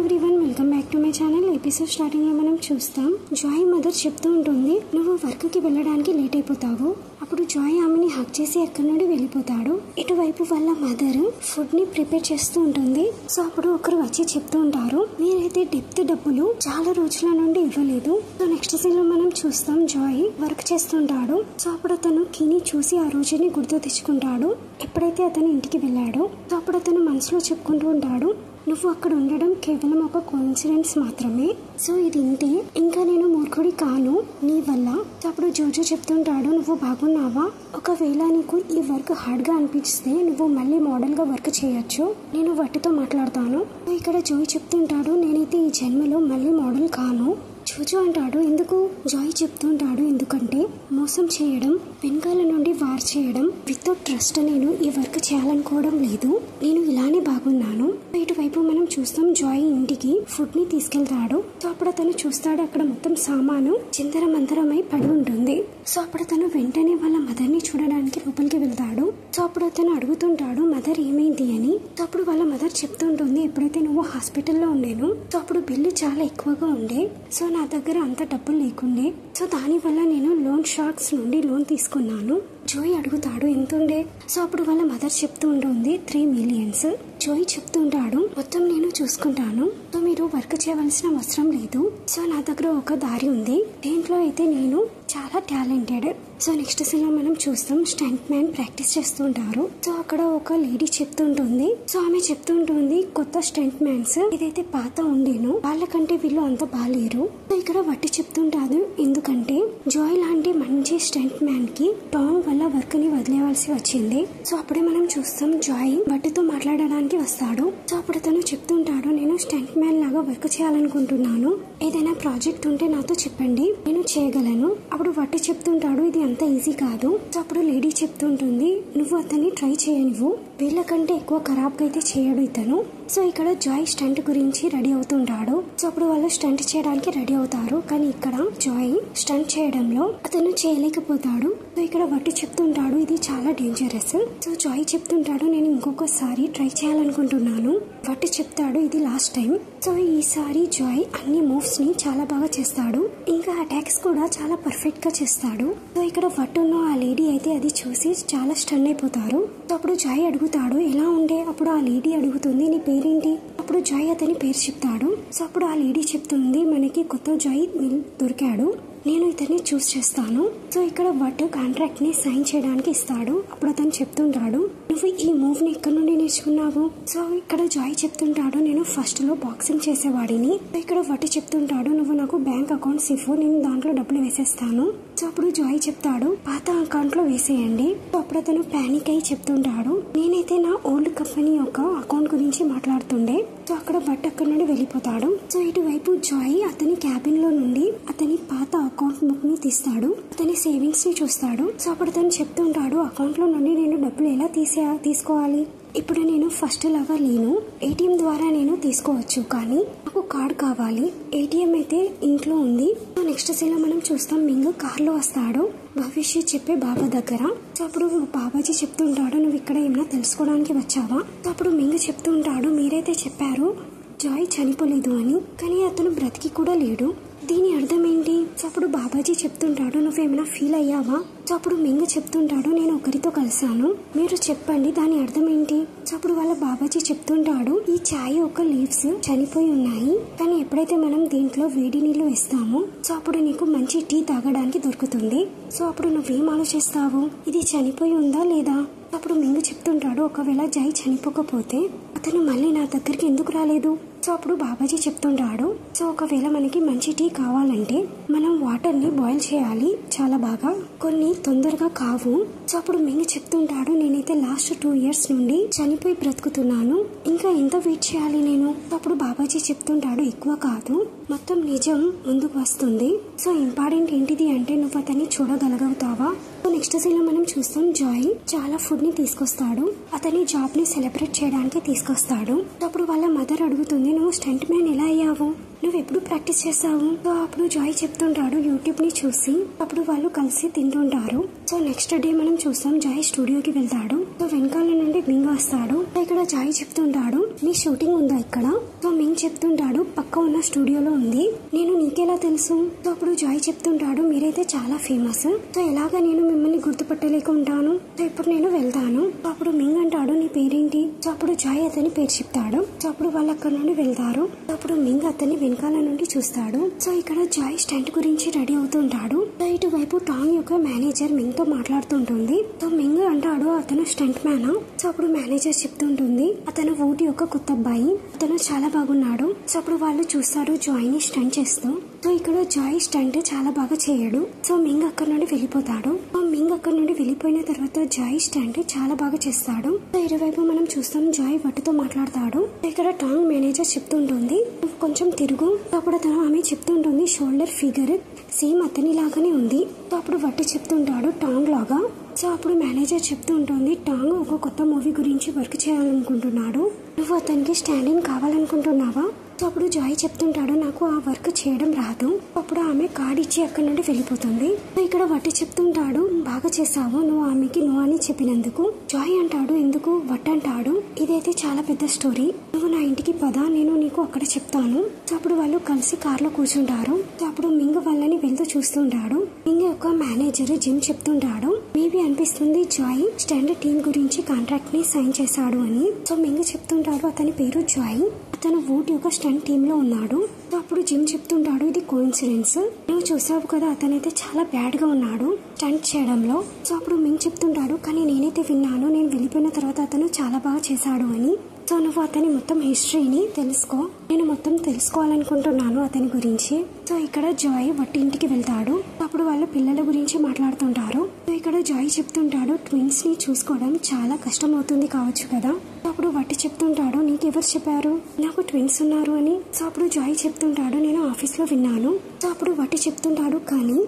Everyone, welcome back to my channel. Episode starting లో మనం చూస్తాం, జాయ్ మదర్ చెప్తూ ఉంటుంది, నువ్వు వర్క్ కి వెళ్ళడానికి లేట్ అయిపోతావు. అప్పుడు జాయ్ ఆమెని హక్ చేసి ఎక్కడి నుండి వెళ్ళిపోతాడు. ఇటువైపు వాళ్ళ మదర్ ఫుడ్ ని ప్రిపేర్ చేస్తూ ఉంటుంది. సో అప్పుడు ఒకరు వచ్చి చెప్తూ ఉంటారు, మీరైతే డెప్త్ డబ్బులు చాలా రోజుల నుండి ఇవ్వలేదు. సో నెక్స్ట్ సీన్ లో మనం చూస్తాం, జాయ్ వర్క్ చేస్తుంటాడు. సో అప్పుడు అతను కీని చూసి ఆ రోజుని గుర్తు తెచ్చుకుంటాడు. ఎప్పుడైతే అతను ఇంటికి వెళ్ళాడో సో అప్పుడు అతను మనసులో చెప్పుకుంటూ ఉంటాడు, నువ్వు అక్కడ ఉండడం కేవలం ఒక కోఇన్సిడెన్స్ మాత్రమే. సో ఇది ఇంతే, ఇంకా నేను మూర్ఖుడి కాను నీ వల్ల. అప్పుడు జోజో చెప్తుంటాడు, నువ్వు బాగున్నావా? ఒకవేళ నీకు ఈ వర్క్ హార్డ్ గా అనిపిస్తే నువ్వు మళ్ళీ మోడల్ గా వర్క్ చేయొచ్చు, నేను వాటితో మాట్లాడతాను. ఇక్కడ జోయ్ చెప్తుంటాడు, నేనైతే ఈ జన్మలో మళ్ళీ మోడల్ కాను. జోజో అంటాడు, ఎందుకు? జాయ్ చెప్తుంటాడు, ఎందుకంటే మోసం చేయడం, వెనకాల నుండి వార్ చేయడం, వితౌట్ ట్రస్ట్ నేను ఈ వర్క్ చేయాలనుకోవడం లేదు. నేను ఇలానే బాగున్నాను. ఇటువైపు మనం చూస్తాం, జాయ్ ఇంటికి ఫుడ్ ని తీసుకెళ్తాడు. సో అప్పుడు అతను చూస్తాడు, అక్కడ మొత్తం సామాను చిందర మంతరమై పడి ఉంటుంది. సో అప్పుడు అతను వెంటనే వాళ్ళ మదర్ ని చూడడానికి లోపలికి వెళ్తాడు. సో అప్పుడు అతను అడుగుతుంటాడు, మదర్ ఏమైంది అని. సో అప్పుడు వాళ్ళ మదర్ చెప్తుంటుంది, ఎప్పుడైతే నువ్వు హాస్పిటల్లో ఉండేను సో అప్పుడు బిల్లు చాలా ఎక్కువగా ఉండే. సో నా దగ్గర అంత డబ్బులు లేకుండే. సో దాని వల్ల నేను లోన్ షార్క్స్ నుండి లోన్ తీసుకున్నాను. జోయ్ అడుగుతాడు, ఎంత ఉండే? సో అప్పుడు వాళ్ళ మదర్ చెప్తూ ఉంటుంది, 3 million. జోయ్ చెప్తుంటాడు, మొత్తం నేను చూసుకుంటాను. సో మీరు వర్క్ చేయవలసిన అవసరం లేదు. సో నా దగ్గర ఒక దారి ఉంది, దేంట్లో అయితే నేను చాలా టాలెంటెడ్. సో నెక్స్ట్ సీన్ లో మనం చూస్తాం, స్టంట్ మ్యాన్ ప్రాక్టీస్ చేస్తుంటారు. సో అక్కడ ఒక లేడీ చెప్తుంటుంది, సో ఆమె చెప్తుంటుంది, కొత్త స్టంట్ మ్యాన్స్ ఏదైతే పాత ఉండేనో వాళ్ళకంటే వీళ్ళు అంత బాలేరు. సో ఇక్కడ వట్టి చెప్తుంటారు, ఎందుకంటే జాయ్ లాంటి మంచి స్టంట్ మ్యాన్ కి టామ్ వల్ల వర్క్ ని వదిలేవాల్సి వచ్చింది. సో అప్పుడే మనం చూస్తాం, జాయ్ వట్టితో మాట్లాడడానికి వస్తాడు. సో అప్పుడు తను చెప్తుంటాడు, నేను స్టంట్ మ్యాన్ లాగా వర్క్ చేయాలనుకుంటున్నాను, ఏదైనా ప్రాజెక్ట్ ఉంటే నాతో చెప్పండి, నేను చేయగలను. అప్పుడు వట్టి చెప్తుంటాడు, ఇది అంత ఈజీ కాదు. సో అప్పుడు లేడీ చెప్తుంటుంది, నువ్వు అతన్ని ట్రై చేయనివ్వు, వీళ్ళకంటే ఎక్కువ ఖరాబ్ గా అయితే చేయడు ఇతను. సో ఇక్కడ జాయ్ స్టంట్ గురించి రెడీ అవుతుంటాడు. సో అప్పుడు వాళ్ళు స్టంట్ చేయడానికి రెడీ అవుతారు, కానీ ఇక్కడ జాయ్ స్టంట్ చేయడంలో అతను చేయలేకపోతాడు. సో ఇక్కడ వట్టి చెప్తుంటాడు, ఇది చాలా డేంజరస్. సో జాయ్ చెప్తుంటాడు, నేను ఇంకొకసారి ట్రై చేయాలనుకుంటున్నాను. వట్టి చెప్తాడు, ఇది లాస్ట్ టైం. సో ఈసారి జాయ్ అన్ని మూవ్స్ ని చాలా బాగా చేస్తాడు, ఇంకా అటాక్స్ కూడా చాలా పర్ఫెక్ట్ గా చేస్తాడు. సో ఇక్కడ వట్టున్న ఆ లేడీ అయితే అది చూసి చాలా స్టన్ అయిపోతారు. సో అప్పుడు జాయ్ అడుగుతాడు, ఎలా ఉండే? అప్పుడు ఆ లేడీ అడుగుతుంది, నీ పేరేంటి? అప్పుడు జాయ్ అతని పేరు చెప్తాడు. సో అప్పుడు ఆ లేడీ చెప్తుంది, మనకి కొత్త జాయ్ దొరికాడు, నేను ఇతన్ని చూస్ చేస్తాను. సో ఇక్కడ వట్ కాంట్రాక్ట్ ని సైన్ చేయడానికి ఇస్తాడు. అప్పుడు అతను చెప్తుంటాడు, నువ్వు ఈ మూవ్ ని ఎక్కడి నుండి నేర్చుకున్నావు? సో ఇక్కడ జాయ్ చెప్తుంటాడు, నేను ఫస్ట్ లో బాక్సింగ్ చేసేవాడిని. సో ఇక్కడ వట్ చెప్తుంటాడు, నువ్వు నాకు బ్యాంక్ అకౌంట్స్ ఇవ్వు, నేను దాంట్లో డబ్బులు వేసేస్తాను. సో అప్పుడు జాయ్ చెప్తాడు, పాత అకౌంట్ లో వేసేయండి. సో అప్పుడు అతను పానిక్ అయి చెప్తుంటాడు, నేనైతే నా ఓల్డ్ కంపెనీ యొక్క అకౌంట్ గురించి మాట్లాడుతుండే. సో అక్కడ వట్ అక్కడి నుండి వెళ్ళిపోతాడు. సో ఇటువైపు జాయ్ అతని క్యాబిన్ లో నుండి అతని పాత అకౌంట్ బుక్ ని తీస్తాడు, అతని సేవింగ్స్ ని చూస్తాడు. సో అప్పుడు అతను చెప్తుంటాడు, అకౌంట్ లో నుండి నేను డబ్బులు ఎలా తీసుకోవాలి? ఇప్పుడు నేను ఫస్ట్ లాగా లేను, ఏటీఎం ద్వారా నేను తీసుకోవచ్చు, కానీ నాకు కార్డ్ కావాలి. ఏటీఎం అయితే ఇంట్లో ఉంది. సో నెక్స్ట్ సీన్ లో మనం చూస్తాం, మింగ్ కార్ లో వస్తాడు భవిష్యత్ చెప్పే బాబా దగ్గర. సో అప్పుడు బాబాజీ చెప్తుంటాడు, నువ్వు ఇక్కడ ఏమైనా తెలుసుకోవడానికి వచ్చావా? సో అప్పుడు మింగ్ చెప్తుంటాడు, మీరైతే చెప్పారు జాయ్ చనిపోలేదు అని, కానీ అతను బ్రతికి కూడా లేడు, దీని అర్థం ఏంటి? సో అప్పుడు బాబాజీ చెప్తుంటాడు, నువ్వేమైనా ఫీల్ అయ్యావా? సో అప్పుడు మింగ్ చెప్తుంటాడు, నేను ఒకరితో కలిసాను, మీరు చెప్పండి దాని అర్థం ఏంటి? సో అప్పుడు వాళ్ళ బాబాజీ చెప్తుంటాడు, ఈ చాయ్ ఒక లీవ్స్ చనిపోయి ఉన్నాయి, కానీ ఎప్పుడైతే మనం దీంట్లో వేడి నీళ్లు వేస్తామో సో అప్పుడు నీకు మంచి టీ తాగడానికి దొరుకుతుంది. సో అప్పుడు నువ్వేం ఆలోచిస్తావు, ఇది చనిపోయి ఉందా లేదా? అప్పుడు మింగ్ చెప్తుంటాడు, ఒకవేళ జాయ్ చనిపోకపోతే అతను మళ్ళీ నా దగ్గరికి ఎందుకు రాలేదు? సో అప్పుడు బాబాజీ చెప్తుంటాడు, సో ఒకవేళ మనకి మంచి టీ కావాలంటే మనం వాటర్ ని బాయిల్ చేయాలి చాలా బాగా, కొన్ని తొందరగా కావు. సో అప్పుడు మింగ్ చెప్తుంటాడు, నేనైతే లాస్ట్ 2 years నుండి చనిపోయి బ్రతుకుతున్నాను, ఇంకా ఎంత వెయిట్ చేయాలి నేను? అప్పుడు బాబాజీ చెప్తుంటాడు, ఎక్కువ కాదు, మొత్తం నిజం ముందుకు వస్తుంది. సో ఇంపార్టెంట్ ఏంటిది అంటే నువ్వు అతన్ని చూడగలుగుతావా? నెక్స్ట్ సీన్ లో మనం చూస్తాం జాయ్ చాలా ఫుడ్ ని తీసుకొస్తాడు. అతని జాబ్ ని సెలబ్రేట్ చేయడానికి తీసుకొస్తాడు. అప్పుడు వాళ్ళ మదర్ అడుగుతుంది, నువ్వు స్టంట్ మ్యాన్ ఎలా అయ్యావు, నువ్వు ఎప్పుడు ప్రాక్టీస్ చేస్తావు? సో అప్పుడు జాయ్ చెప్తుంటాడు యూట్యూబ్ ని చూసి. అప్పుడు వాళ్ళు కలిసి తింటుంటారు. సో నెక్స్ట్ డే మనం చూస్తాం జాయ్ స్టూడియోకి వెళ్తాడు. సో వెనకాల నుండి మింగ్ వస్తాడు. ఇక్కడ జాయ్ చెప్తుంటాడు, నీ షూటింగ్ ఉందా ఇక్కడ? సో మింగ్ చెప్తుంటాడు, పక్క ఉన్న స్టూడియోలో ఉంది. నేను నీకెలా తెలుసు? సో అప్పుడు జాయ్ చెప్తుంటాడు, మీరైతే చాలా ఫేమస్, సో ఎలాగా నేను మిమ్మల్ని గుర్తుపట్టలేక ఉంటాను. సో ఇప్పుడు నేను వెళ్తాను. సో అప్పుడు మింగ్ అంటాడు, నీ పేరేంటి? సో అప్పుడు జాయ్ అతని పేరు చెప్తాడు. సో అప్పుడు వాళ్ళు అక్కడ నుండి వెళ్తారు. సో అప్పుడు మింగ్ అతని వెనకాల నుండి చూస్తాడు. సో ఇక్కడ జాయ్ స్టంట్ గురించి రెడీ అవుతుంటాడు. సో ఇటువైపు టాంగ్ యొక్క మేనేజర్ మింగ్ తో మాట్లాడుతుంటుంది. సో మింగ్ అంటాడు, అతను స్టంట్ మ్యానా? సో అప్పుడు మేనేజర్ చెప్తుంటుంది, అతను ఊటి యొక్క కొత్త అబ్బాయి, అతను చాలా బాగున్నాడు. సో అప్పుడు వాళ్ళు చూస్తారు జాయ్ ని స్టంట్ చేస్తూ. సో ఇక్కడ జాయ్ స్టంట్ చాలా బాగా చేయడు. సో మింగ్ అక్కడ నుండి వెళ్ళిపోతాడు. మింగ్ అక్కడ నుండి వెళ్ళిపోయిన తర్వాత జాయ్ స్టంట్ చాలా బాగా చేస్తాడు. సో ఇటువైపు మనం చూస్తాం జాయ్ వట్టుతో మాట్లాడతాడు. ఇక్కడ టాంగ్ మేనేజర్ చెప్తుంటుంది, కొంచెం తిరుగు. అప్పుడు అతను ఆమె చెప్తుంటుంది, షోల్డర్ ఫిగర్ సేమ్ అతని లాగానే ఉంది. సో అప్పుడు వట్టి చెప్తుంటాడు టాంగ్ లాగా. సో అప్పుడు మేనేజర్ చెప్తూ ఉంటుంది, టాంగ్ ఒక కొత్త మూవీ గురించి వర్క్ చేయాలనుకుంటున్నాడు, నువ్వు అతనికి స్టాండింగ్ కావాలనుకుంటున్నావా? సో అప్పుడు జాయ్ చెప్తుంటాడు, నాకు ఆ వర్క్ చేయడం రాదు. అప్పుడు ఆమె కార్డ్ ఇచ్చి అక్కడి నుండి వెళ్ళిపోతుంది. ఇక్కడ వట్టి చెప్తుంటాడు, బాగా చేసావు నువ్వు ఆమెకి నో అని చెప్పినందుకు. జాయ్ అంటాడు, ఎందుకు? వట్ అంటాడు, ఇదైతే చాలా పెద్ద స్టోరీ, నువ్వు నా ఇంటికి పద, నేను నీకు అక్కడ చెప్తాను. సో అప్పుడు వాళ్ళు కలిసి కార్ లో కూర్చుంటారు. సో అప్పుడు మింగ్ వాళ్ళని వెళ్తూ చూస్తుంటాడు. మింగ్ యొక్క మేనేజర్ జిమ్ చెప్తుంటాడు, మేబీ అనిపిస్తుంది జాయ్ స్టాండర్డ్ టీమ్ గురించి కాంట్రాక్ట్ ని సైన్ చేశాడు అని. సో మింగ్ చెప్తుంటాడు, అతని పేరు జాయ్, అతను వూట్ యొక్క స్టంట్ టీమ్ లో ఉన్నాడు. సో అప్పుడు జిమ్ చెప్తుంటాడు, ఇది కోఇన్సిడెన్స్, నువ్వు చూసావు కదా అతనైతే చాలా బ్యాడ్ గా ఉన్నాడు స్టంట్ చేయడంలో. సో అప్పుడు మింగ్ చెప్తుంటాడు, కానీ నేనైతే విన్నాను, నేను వెళ్ళిపోయిన తర్వాత అతను చాలా బాగా చేశాడు అని. సో నువ్వు అతని మొత్తం హిస్టరీని తెలుసుకో, నేను మొత్తం తెలుసుకోవాలనుకుంటున్నాను అతని గురించి. సో ఇక్కడ జాయ్ వట్టి ఇంటికి వెళ్తాడు. అప్పుడు వాళ్ళు పిల్లల గురించి మాట్లాడుతుంటారు. సో ఇక్కడ జాయ్ చెప్తుంటాడు, ట్విన్స్ ని చూసుకోవడం చాలా కష్టం అవుతుంది కావచ్చు కదా. అప్పుడు వట్టి చెప్తుంటాడు, నీకెవరు చెప్పారు నాకు ట్విన్స్ ఉన్నారు అని? సో అప్పుడు జాయ్ చెప్తుంటాడు, నేను ఆఫీస్ లో విన్నాను. సో అప్పుడు వట్టి చెప్తుంటాడు, కానీ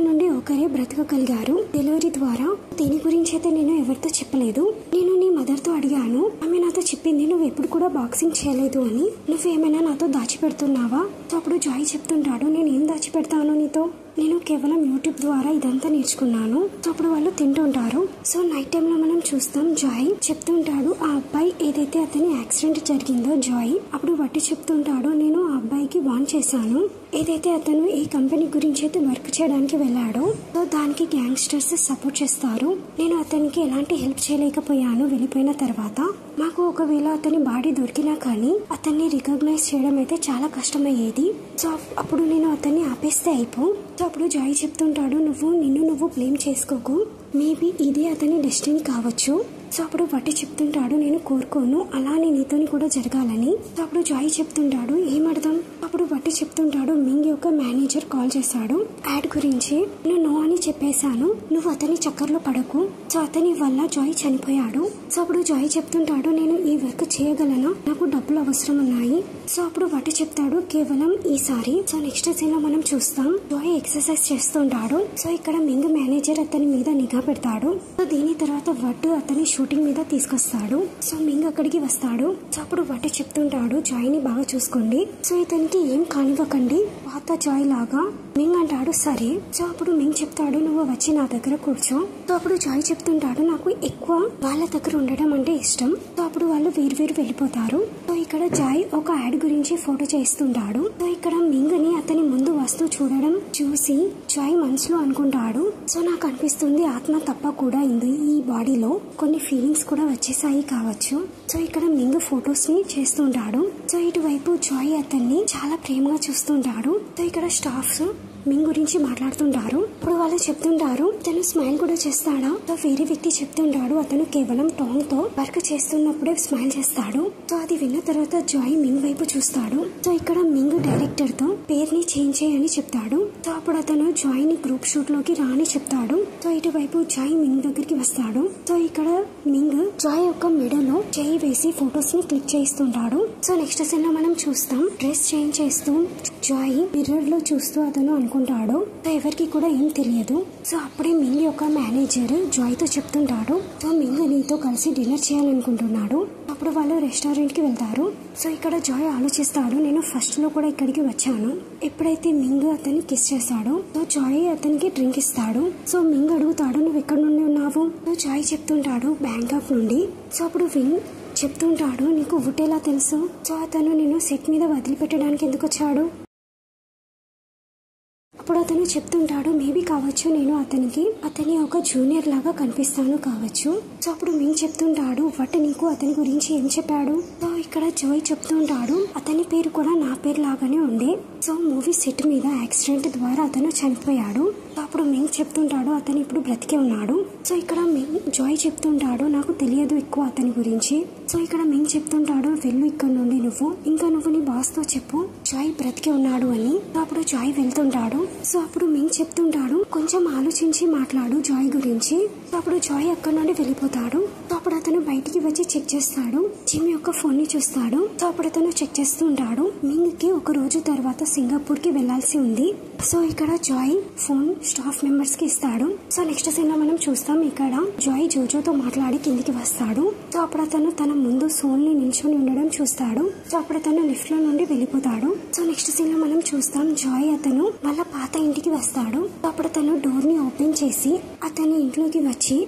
నుండి ఒకరే బ్రతకగలిగారు డెలివరీ ద్వారా. దీని గురించి అయితే నేను ఎవరితో చెప్పలేదు. నేను నీ మదర్ తో అడిగాను, ఆమె నాతో చెప్పింది నువ్వు ఎప్పుడు కూడా బాక్సింగ్ చేయలేదు అని. నువ్వేమైనా నాతో దాచిపెడుతున్నావా? సో అప్పుడు జాయ్ చెప్తుంటాడు, నేను ఏం దాచిపెడతాను నీతో, నేను కేవలం యూట్యూబ్ ద్వారా ఇదంతా నేర్చుకున్నాను. సో అప్పుడు వాళ్ళు తింటుంటారు. సో నైట్ టైమ్ లో మనం చూస్తాం జాయ్ చెప్తుంటాడు, ఆ అబ్బాయి ఏదైతే అతని యాక్సిడెంట్ జరిగిందో జాయ్ అప్పుడు వట్టి చెప్తుంటాడు, నేను ఆ అబ్బాయికి వార్న్ చేశాను, ఏదైతే అతను ఈ కంపెనీ గురించి అయితే వర్క్ చేయడానికి వెళ్ళాడో సో దానికి గ్యాంగ్స్టర్స్ సపోర్ట్ చేస్తారు. నేను అతనికి ఎలాంటి హెల్ప్ చేయలేకపోయాను వెళ్ళిపోయిన తర్వాత. మాకు ఒకవేళ అతని బాడీ దొరికినా కానీ అతన్ని రికగ్నైజ్ చేయడం అయితే చాలా కష్టమయ్యేది. సో అప్పుడు నేను అతన్ని ఆపేస్తే అయిపో. సో అప్పుడు జాయ్ చెప్తుంటాడు, నువ్వు బ్లేమ్ చేసుకోకు, మేబీ ఇదే అతని డెస్టినీ కావచ్చు. సో అప్పుడు వట్టి చెప్తుంటాడు, నేను కోరుకోను అలానే నీతోని కూడా జరగాలని. సో అప్పుడు జాయ్ చెప్తుంటాడు, ఏమర్థం? అప్పుడు వట్టి చెప్తుంటాడు, మింగ్ యొక్క మేనేజర్ కాల్ చేశాడు యాడ్ గురించి, నేను నో అని చెప్పేశాను, నువ్వు అతని చక్కర్లో పడకు. సో అతని వల్ల జాయ్ చనిపోయాడు. సో అప్పుడు జాయ్ చెప్తుంటాడు, నేను ఈ వర్క్ చేయగలనా, నాకు డబ్బులు అవసరం ఉన్నాయి. సో అప్పుడు వట్టి చెప్తాడు, కేవలం ఈసారి. సో నెక్స్ట్ సీన్ లో మనం చూస్తాం జాయ్ ఎక్సర్సైజ్ చేస్తుంటాడు. సో ఇక్కడ మింగ్ మేనేజర్ అతని మీద నిఘా పెడతాడు. సో దీని తర్వాత వట్టు అతని షూటింగ్ మీద తీసుకొస్తాడు. సో మింగ్ అక్కడికి వస్తాడు. సో అప్పుడు వట్టి చెప్తుంటాడు, జాయ్ ని బాగా చూసుకోండి, సో ఇతనికి ఏం కానివ్వకండి, పాత జాయ్ లాగా. మింగ్ అంటాడు సరే. సో అప్పుడు మింగ్ చెప్తాడు, నువ్వు వచ్చి నా దగ్గర కూర్చో. సో అప్పుడు జాయ్ చెప్తుంటాడు, నాకు ఎక్కువ వాళ్ళ దగ్గర ఉండడం అంటే ఇష్టం. సో అప్పుడు వాళ్ళు వేరు వెళ్ళిపోతారు. సో ఇక్కడ జాయ్ ఒక యాడ్ గురించి ఫోటో చేస్తుంటాడు. సో ఇక్కడ మింగ్ ని అతని ముందు వస్తూ చూడడం చూసి జాయ్ మనసులో అనుకుంటాడు, సో నాకు అనిపిస్తుంది ఆత్మ తప్ప కూడా ఉంది ఈ బాడీలో, కొన్ని ఫీలింగ్స్ కూడా వచ్చేసాయి కావచ్చు. సో ఇక్కడ మింగ్ ఫొటోస్ ని చేస్తుంటాడు. సో ఇటువైపు జాయ్ అతన్ని చాలా ప్రేమగా చూస్తుంటాడు. సో ఇక్కడ స్టాఫ్స్ మింగ్ గురించి మాట్లాడుతుంటారు. ఇప్పుడు వాళ్ళు చెప్తుంటారు తను స్మైల్ కూడా చేస్తాడా. సో వేరే వ్యక్తి చెప్తుంటాడు అతను కేవలం టాంగ్ తో వర్క్ చేస్తున్నప్పుడే స్మైల్ చేస్తాడు. సో అది విన్న తర్వాత జాయ్ మింగ్ వైపు చూస్తాడు. సో ఇక్కడ మింగ్ డైరెక్టర్ తో పేరుని చేంజ్ చేయని చెప్తాడు. సో అప్పుడు అతను జాయ్ ని గ్రూప్ షూట్ లోకి రాని చెప్తాడు. సో ఇటువైపు జాయ్ మింగ్ దగ్గరికి వస్తాడు. సో ఇక్కడ మింగ్ జాయ్ యొక్క మెడలో చేయి వేసి ఫొటోస్ ని క్లిక్ చేస్తుంటాడు. సో నెక్స్ట్ సీన్ లో మనం చూస్తాం డ్రెస్ చేంజ్ చేస్తూ జాయ్ మిర్రర్ లో చూస్తూ అతను అనుకుంటాడు. సో ఎవరికి కూడా ఏం తెలియదు. సో అప్పుడే మింగ్ యొక్క మేనేజర్ జాయ్ తో చెప్తుంటాడు సో మింగ్ నీతో కలిసి డిన్నర్ చేయాలనుకుంటున్నాడు. అప్పుడు వాళ్ళు రెస్టారెంట్ కి వెళ్తారు. సో ఇక్కడ జాయ్ ఆలోచిస్తాడు నేను ఫస్ట్ లో కూడా ఇక్కడికి వచ్చాను. ఎప్పుడైతే మింగ్ అతన్ని కిస్ చేస్తాడో సో జాయ్ అతనికి డ్రింక్ ఇస్తాడు. సో మింగ్ అడుగుతాడు నువ్వు ఎక్కడ నుండి ఉన్నావు. సో జాయ్ చెప్తుంటాడు బ్యాంకాక్ నుండి. సో అప్పుడు మింగ్ చెప్తుంటాడు నీకు వుడ్ ఎలా తెలుసు. సో అతను నేను సెట్ మీద వదిలిపెట్టడానికి ఎందుకు వచ్చాడు. అప్పుడు అతను చెప్తుంటాడు మేబీ కావచ్చు నేను అతని ఒక జూనియర్ లాగా కనిపిస్తాను కావచ్చు. సో అప్పుడు మింగ్ చెప్తుంటాడు బట్ నీకు అతని గురించి ఏం చెప్పాడు. సో ఇక్కడ జాయ్ చెప్తుంటాడు అతని పేరు కూడా నా పేరు లాగానే ఉండే. సో మూవీ సెట్ మీద యాక్సిడెంట్ ద్వారా అతను చనిపోయాడు. సో అప్పుడు మింగ్ చెప్తుంటాడు అతను ఇప్పుడు బ్రతికే ఉన్నాడు. సో ఇక్కడ జాయ్ చెప్తుంటాడు నాకు తెలియదు ఎక్కువ అతని గురించి. సో ఇక్కడ మింగ్ చెప్తుంటాడు వెళ్ళు ఇక్కడ నుండి నువ్వు నీ బాస్ తో చెప్పు జాయ్ బ్రతికే ఉన్నాడు అని. అప్పుడు జాయ్ వెళ్తుంటాడు. సో అప్పుడు మింగ్ చెప్తుంటాడు కొంచెం ఆలోచించి మాట్లాడు జాయ్ గురించి. సో అప్పుడు జాయ్ అక్కడ నుండి వెళ్ళిపోతాడు. సో అప్పుడు అతను బయటికి వచ్చి చెక్ చేస్తాడు. జిమ్ యొక్క ఫోన్ ని చూస్తాడు. సో అప్పుడు అతను చెక్ చేస్తూ ఉంటాడు మింగ్ కి ఒక రోజు తర్వాత సింగపూర్ కి వెళ్లాల్సి ఉంది. సో ఇక్కడ జాయ్ ఫోన్ స్టాఫ్ మెంబర్స్ కి ఇస్తాడు. సో నెక్స్ట్ సీన్ లో మనం చూస్తాం ఇక్కడ జాయ్ జోజోతో మాట్లాడి కిందికి వస్తాడు. సో అప్పుడు అతను తన ముందు సోల్ ని నిల్చొని ఉండడం చూస్తాడు. సో అప్పుడు అతను లిఫ్ట్ లో నుండి వెళ్ళిపోతాడు. సో నెక్స్ట్ సీన్ లో మనం చూస్తాం జాయ్ అతను వాళ్ళ పాత ఇంటికి వస్తాడు. అప్పుడు అతను డోర్ ని ఓపెన్ చేసి అతని ఇంట్లోకి వచ్చి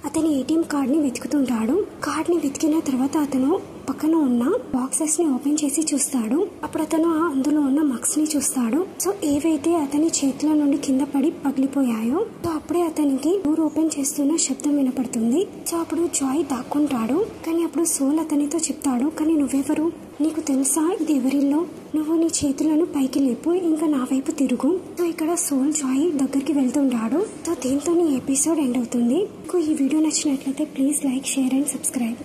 అతని ఏటీఎం కార్డ్ ని వెతుకుతుంటాడు. కార్డ్ ని వెతికిన తర్వాత అతను పక్కన ఉన్న బాక్సెస్ ని ఓపెన్ చేసి చూస్తాడు. అప్పుడు అతను అందులో ఉన్న మగ్స్ ని చూస్తాడు. సో ఏవైతే అతని చేతుల నుండి కింద పడి పగిలిపోయాయో సో అప్పుడే అతనికి డోర్ ఓపెన్ చేస్తున్న శబ్దం వినపడుతుంది. సో అప్పుడు జాయ్ దాక్కుంటాడు. కానీ అప్పుడు సోల్ అతనితో చెప్తాడు కానీ నువ్వెవరు నీకు తెలుసా ఇది ఎవరిల్లో. నువ్వు నీ చేతులను పైకి లేపు ఇంకా నా వైపు తిరుగు. సో ఇక్కడ సోల్ జాయ్ దగ్గరికి వెళ్తుంటాడు. సో దీంతో నీ ఎపిసోడ్ ఎండ్ అవుతుంది. మీకు ఈ వీడియో నచ్చినట్లయితే please like share and subscribe.